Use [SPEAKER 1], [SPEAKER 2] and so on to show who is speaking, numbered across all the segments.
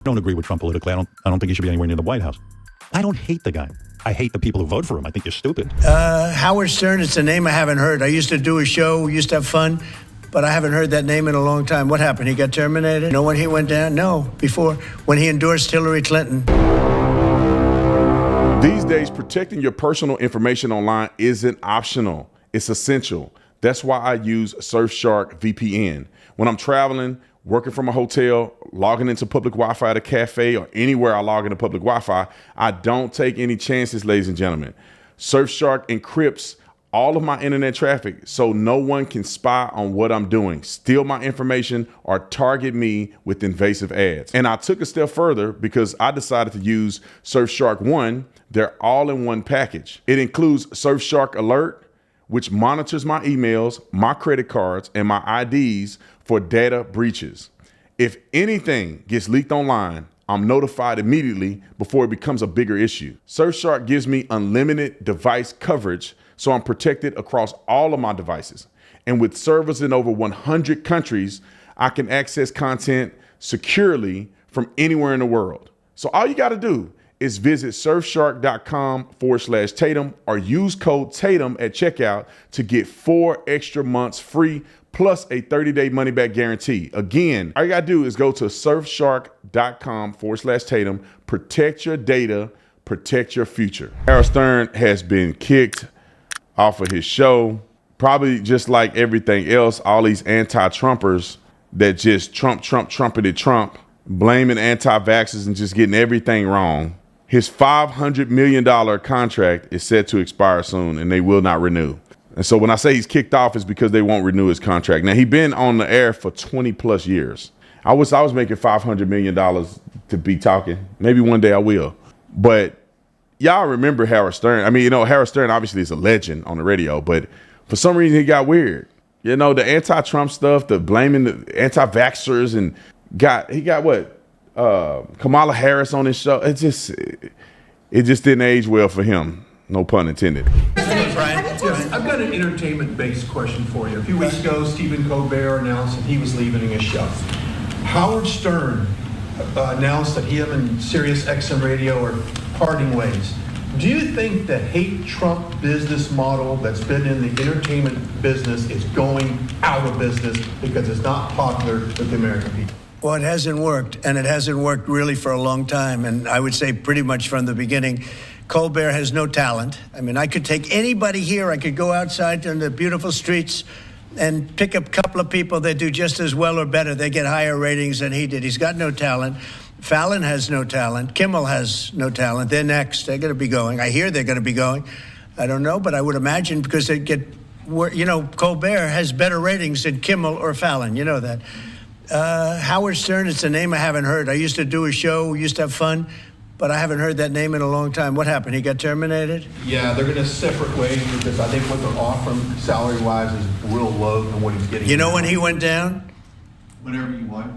[SPEAKER 1] don't agree with Trump politically. I don't think he should be anywhere near the White House. I don't hate the guy. I hate the people who vote for him. I think they're stupid.
[SPEAKER 2] Howard Stern, it's a name I haven't heard. I used to do a show, we used to have fun, but I haven't heard that name in a long time. What happened? He got terminated? You know when he went down? No, before, when he endorsed Hillary Clinton.
[SPEAKER 3] These days, protecting your personal information online isn't optional. It's essential. That's why I use Surfshark VPN. When I'm traveling, working from a hotel, logging into public Wi-Fi at a cafe, or anywhere I log into public Wi-Fi, I don't take any chances, ladies and gentlemen. Surfshark encrypts all of my internet traffic so no one can spy on what I'm doing, steal my information, or target me with invasive ads. And I took a step further because I decided to use Surfshark One, their all-in-one package. It includes Surfshark Alert, which monitors my emails, my credit cards, and my IDs for data breaches. If anything gets leaked online, I'm notified immediately before it becomes a bigger issue. Surfshark gives me unlimited device coverage, so I'm protected across all of my devices. And with servers in over 100 countries, I can access content securely from anywhere in the world. So all you gotta do is visit surfshark.com/Tatum or use code Tatum at checkout to get 4 extra months free plus a 30-day money-back guarantee. Again, all you gotta do is go to surfshark.com/Tatum, protect your data, protect your future. Howard Stern has been kicked off of his show, probably just like everything else, all these anti-Trumpers that just trumpeted Trump, blaming anti-vaxxers and just getting everything wrong. His $500 million contract is set to expire soon, and they will not renew. And so when I say he's kicked off, it's because they won't renew his contract. Now, he's been on the air for 20 plus years. I was making $500 million to be talking. Maybe one day I will. But y'all remember Howard Stern. I mean, you know, Howard Stern obviously is a legend on the radio, but for some reason he got weird. You know, the anti-Trump stuff, the blaming the anti-vaxxers, and he got what? Kamala Harris on his show. It just didn't age well for him. No pun intended.
[SPEAKER 4] I've got an entertainment-based question for you. A few weeks ago, Stephen Colbert announced that he was leaving his show. Howard Stern announced that him and Sirius XM Radio are parting ways. Do you think the hate Trump business model that's been in the entertainment business is going out of business because it's not popular with the American people?
[SPEAKER 2] Well, it hasn't worked, and it hasn't worked really for a long time, and I would say pretty much from the beginning. Colbert has no talent. I mean, I could take anybody here, I could go outside on the beautiful streets and pick up a couple of people that do just as well or better. They get higher ratings than he did. He's got no talent. Fallon has no talent. Kimmel has no talent. They're next. They're going to be going. I hear they're going to be going. I don't know, but I would imagine because they get, you know, Colbert has better ratings than Kimmel or Fallon. You know that. Howard Stern, it's a name I haven't heard. I used to do a show, we used to have fun, but I haven't heard that name in a long time. What happened? He got terminated?
[SPEAKER 4] Yeah, they're going to separate ways because I think what they're offering salary-wise is real low than what he's getting.
[SPEAKER 2] You know when he went down?
[SPEAKER 4] Whenever you want.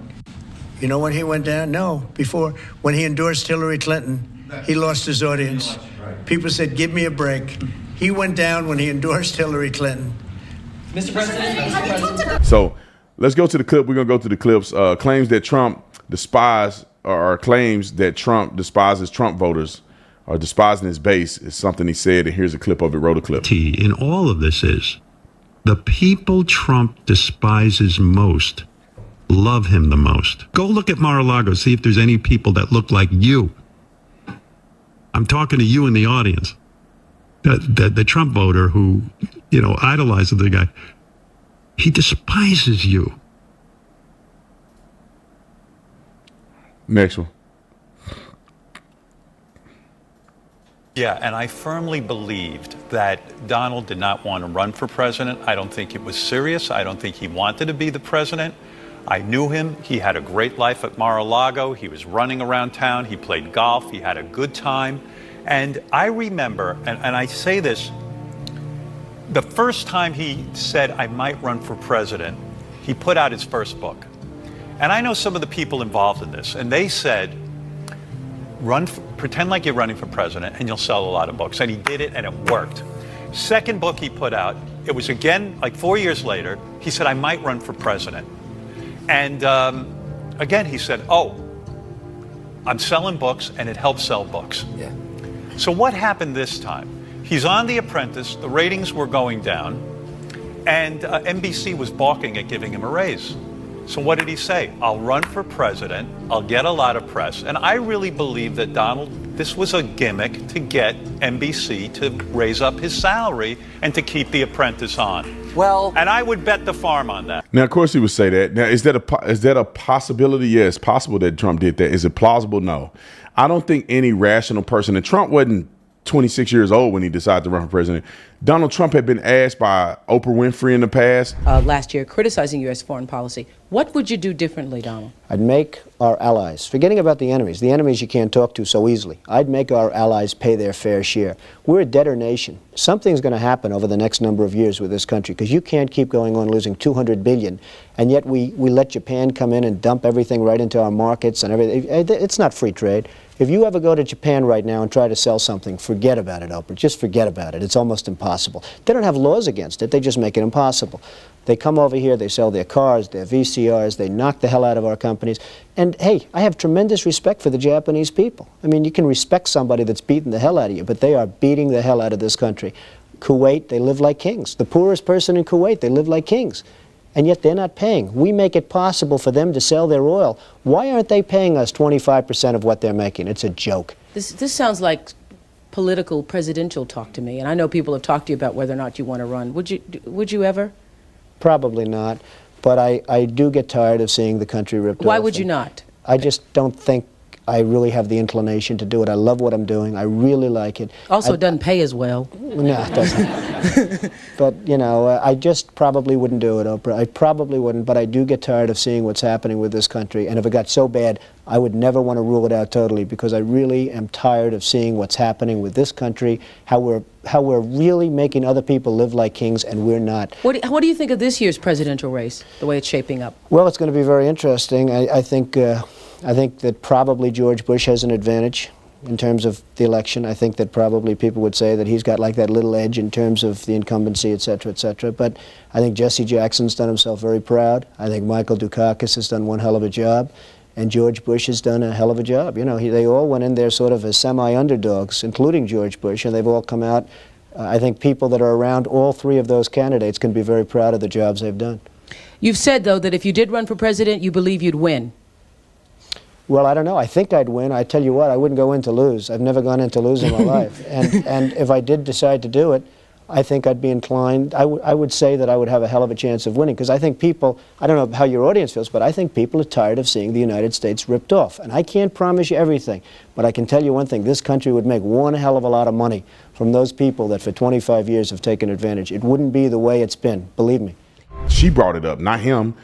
[SPEAKER 2] You know when he went down? No, before. When he endorsed Hillary Clinton, he lost his audience.
[SPEAKER 4] Right.
[SPEAKER 2] People said, give me a break. He went down when he endorsed Hillary Clinton.
[SPEAKER 5] Mr. President.
[SPEAKER 3] So let's go to the clip. We're going to go to the clips. Claims that Trump claims that Trump despises Trump voters or despising his base is something he said. And here's a clip of it. Wrote a clip.
[SPEAKER 6] In all of this is the people Trump despises most love him the most. Go look at Mar-a-Lago, see if there's any people that look like you. I'm talking to you in the audience. The Trump voter who, you know, idolizes the guy, he despises you.
[SPEAKER 3] Next one.
[SPEAKER 7] Yeah, and I firmly believed that Donald did not want to run for president. I don't think it was serious. I don't think he wanted to be the president. I knew him. He had a great life at Mar-a-Lago. He was running around town. He played golf. He had a good time. And I remember, and I say this, the first time he said, I might run for president, he put out his first book. And I know some of the people involved in this, and they said, pretend like you're running for president and you'll sell a lot of books. And he did it, and it worked. Second book he put out, it was again, like 4 years later, he said, I might run for president. And again, he said, oh, I'm selling books, and it helps sell books. Yeah. So what happened this time? He's on The Apprentice, the ratings were going down, and NBC was balking at giving him a raise. So what did he say? I'll run for president, I'll get a lot of press. And I really believe that this was a gimmick to get NBC to raise up his salary and to keep The Apprentice on. Well, and I would bet the farm on that.
[SPEAKER 3] Now, of course, he would say that. Now, is that a possibility? Yeah, it's possible that Trump did that. Is it plausible? No. I don't think any rational person, and Trump wasn't 26 years old when he decided to run for president. Donald Trump had been asked by Oprah Winfrey in the past.
[SPEAKER 8] Last year, criticizing U.S. foreign policy. What would you do differently, Donald?
[SPEAKER 9] I'd make our allies, forgetting about the enemies you can't talk to so easily, I'd make our allies pay their fair share. We're a debtor nation. Something's going to happen over the next number of years with this country, because you can't keep going on losing $200 billion, and yet we let Japan come in and dump everything right into our markets and everything. It's not free trade. If you ever go to Japan right now and try to sell something, forget about it, Oprah. Just forget about it. It's almost impossible. They don't have laws against it. They just make it impossible. They come over here, they sell their cars, their VCRs, they knock the hell out of our companies. And hey, I have tremendous respect for the Japanese people. I mean, you can respect somebody that's beating the hell out of you, but they are beating the hell out of this country. Kuwait, they live like kings. The poorest person in Kuwait, they live like kings. And yet they're not paying. We make it possible for them to sell their oil. Why aren't they paying us 25% of what they're making? It's a joke.
[SPEAKER 8] This sounds like political presidential talk to me, and I know people have talked to you about whether or not you want to run. Would you ever?
[SPEAKER 9] Probably not, but I do get tired of seeing the country ripped off.
[SPEAKER 8] Why would you not?
[SPEAKER 9] I just don't think I really have the inclination to do it. I love what I'm doing. I really like it.
[SPEAKER 8] Also, it doesn't pay as well.
[SPEAKER 9] No, it doesn't. But, you know, I just probably wouldn't do it, Oprah. I probably wouldn't, but I do get tired of seeing what's happening with this country. And if it got so bad, I would never want to rule it out totally, because I really am tired of seeing what's happening with this country, how we're really making other people live like kings, and we're not.
[SPEAKER 8] What do you think of this year's presidential race, the way it's shaping up?
[SPEAKER 9] Well, it's going to be very interesting. I think that probably George Bush has an advantage in terms of the election. I think that probably people would say that he's got like that little edge in terms of the incumbency, et cetera, et cetera. But I think Jesse Jackson's done himself very proud. I think Michael Dukakis has done one hell of a job. And George Bush has done a hell of a job. You know, they all went in there sort of as semi-underdogs, including George Bush, and they've all come out. I think people that are around all three of those candidates can be very proud of the jobs they've done.
[SPEAKER 8] You've said, though, that if you did run for president, you believe you'd win.
[SPEAKER 9] Well, I don't know. I think I'd win. I tell you what, I wouldn't go in to lose. I've never gone in to lose in my life. And if I did decide to do it, I think I'd be inclined. I would say that I would have a hell of a chance of winning, because I think people, I don't know how your audience feels, but I think people are tired of seeing the United States ripped off. And I can't promise you everything, but I can tell you one thing. This country would make one hell of a lot of money from those people that for 25 years have taken advantage. It wouldn't be the way it's been, believe me.
[SPEAKER 3] She brought it up, not him,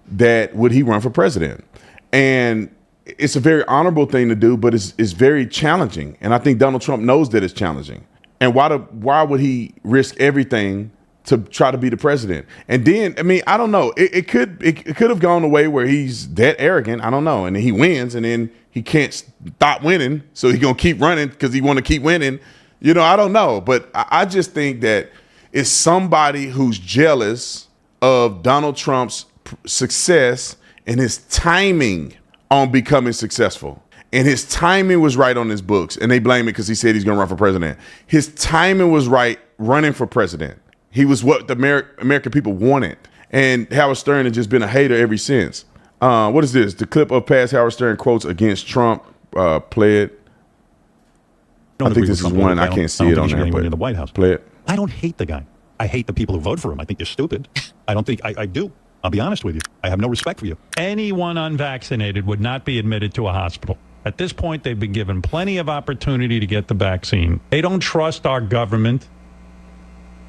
[SPEAKER 3] that would he run for president? And it's a very honorable thing to do, but it's very challenging. And I think Donald Trump knows that it's challenging. And why would he risk everything to try to be the president? And then, I mean, I don't know. It could have gone away where he's that arrogant. I don't know. And then he wins, and then he can't stop winning, so he's gonna keep running because he want to keep winning. You know, I don't know. But I just think that it's somebody who's jealous of Donald Trump's success and his timing on becoming successful. And his timing was right on his books. And they blame it because he said he's going to run for president. His timing was right running for president. He was what the American people wanted. And Howard Stern has just been a hater ever since. What is this? The clip of past Howard Stern quotes against Trump, play it. I think this is one. I can't see it on there.
[SPEAKER 1] In the White House.
[SPEAKER 3] Play it.
[SPEAKER 1] I don't hate the guy. I hate the people who vote for him. I think they're stupid. I don't think I do. I'll be honest with you. I have no respect for you.
[SPEAKER 6] Anyone unvaccinated would not be admitted to a hospital. At this point, they've been given plenty of opportunity to get the vaccine. They don't trust our government.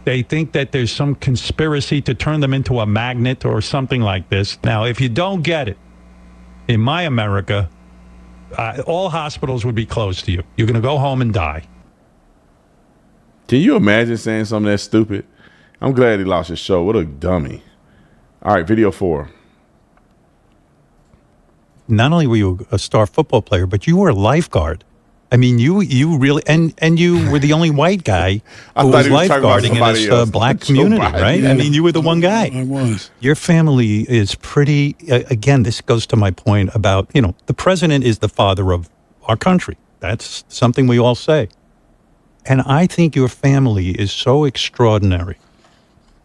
[SPEAKER 6] They think that there's some conspiracy to turn them into a magnet or something like this. Now, if you don't get it, in my America, all hospitals would be closed to you. You're going to go home and die.
[SPEAKER 3] Can you imagine saying something that stupid? I'm glad he lost his show. What a dummy. All right, video 4.
[SPEAKER 6] Not only were you a star football player, but you were a lifeguard. I mean, you really, and you were the only white guy who was lifeguarding in this black community, right? Yeah. I mean, you were the one guy.
[SPEAKER 10] I was.
[SPEAKER 6] Your family is pretty, again, this goes to my point about, you know, the president is the father of
[SPEAKER 1] our country. That's something we all say. And I think your family is so extraordinary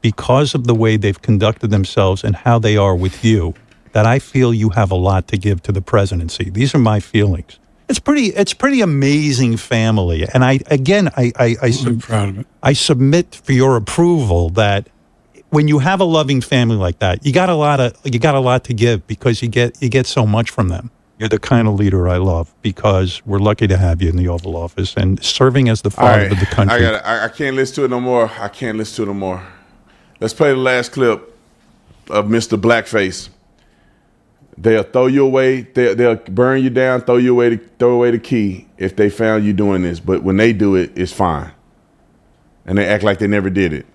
[SPEAKER 1] because of the way they've conducted themselves and how they are with you, that I feel you have a lot to give to the presidency. These are my feelings. It's pretty amazing family. And I'm proud of it. I submit for your approval that when you have a loving family like that, you got a lot to give, because you get so much from them. You're the kind of leader I love, because we're lucky to have you in the Oval Office and serving as the father of the country.
[SPEAKER 3] I can't listen to it no more. I can't listen to it no more. Let's play the last clip of Mr. Blackface. They'll throw you away. They'll burn you down, throw away the key if they found you doing this. But when they do it, it's fine. And they act like they never did it.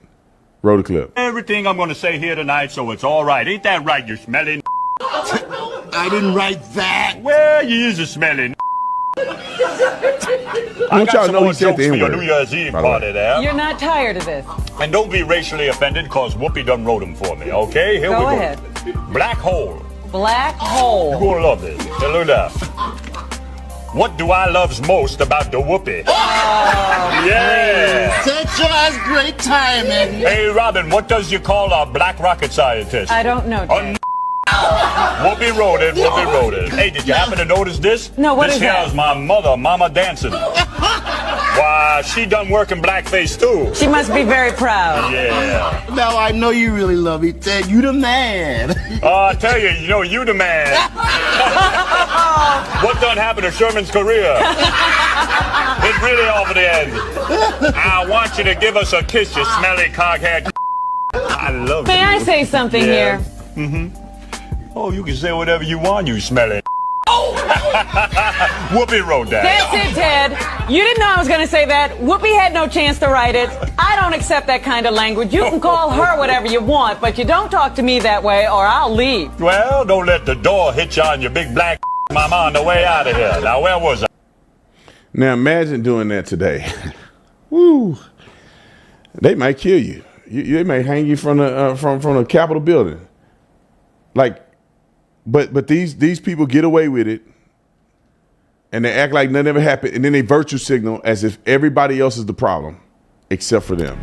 [SPEAKER 3] Roll the clip.
[SPEAKER 10] Everything I'm going to say here tonight, so it's all right. Ain't that right, you smelling?
[SPEAKER 11] I didn't write that.
[SPEAKER 10] Well, you is a smelling.
[SPEAKER 3] I want y'all to know he said the
[SPEAKER 10] your
[SPEAKER 3] N-word.
[SPEAKER 10] New Year's Eve party there.
[SPEAKER 12] You're not tired of this.
[SPEAKER 10] And don't be racially offended, cause Whoopi done wrote them for me, okay? Here we go.
[SPEAKER 12] Go ahead.
[SPEAKER 10] Black hole.
[SPEAKER 12] Black hole.
[SPEAKER 10] You're gonna love this. Hey, look at that. What do I loves most about the Whoopi?
[SPEAKER 12] Oh,
[SPEAKER 10] yeah.
[SPEAKER 11] Such a great timing.
[SPEAKER 10] Hey, Robin, what does you call a black rocket scientist?
[SPEAKER 12] I don't know, Dad.
[SPEAKER 10] Whoopi wrote it. Whoopi wrote it. Hey, did you happen to notice this?
[SPEAKER 12] No, what
[SPEAKER 10] this
[SPEAKER 12] is that?
[SPEAKER 10] This here's my mother, Mama Dancing. Why, she done working blackface too.
[SPEAKER 12] She must be very proud.
[SPEAKER 10] Yeah.
[SPEAKER 11] Now I know you really love me, Ted. You the man.
[SPEAKER 10] I tell you, you the man. What done happened to Sherman's career? It's really over the end. I want you to give us a kiss, you smelly cockhead. I love
[SPEAKER 12] May
[SPEAKER 10] you.
[SPEAKER 12] I say something here?
[SPEAKER 10] Mm-hmm. Oh, you can say whatever you want, you smelly. Whoopi wrote that.
[SPEAKER 12] That's it, Ted. You didn't know I was going to say that. Whoopi had no chance to write it. I don't accept that kind of language. You can call her whatever you want, but you don't talk to me that way or I'll leave.
[SPEAKER 10] Well, don't let the door hit you on your big black mama on the way out of here. Now, where was I?
[SPEAKER 3] Now imagine doing that today. Woo! They might kill you. They may hang you from the Capitol building. Like, but these people get away with it, and they act like nothing ever happened, and then they virtue signal as if everybody else is the problem, except for them.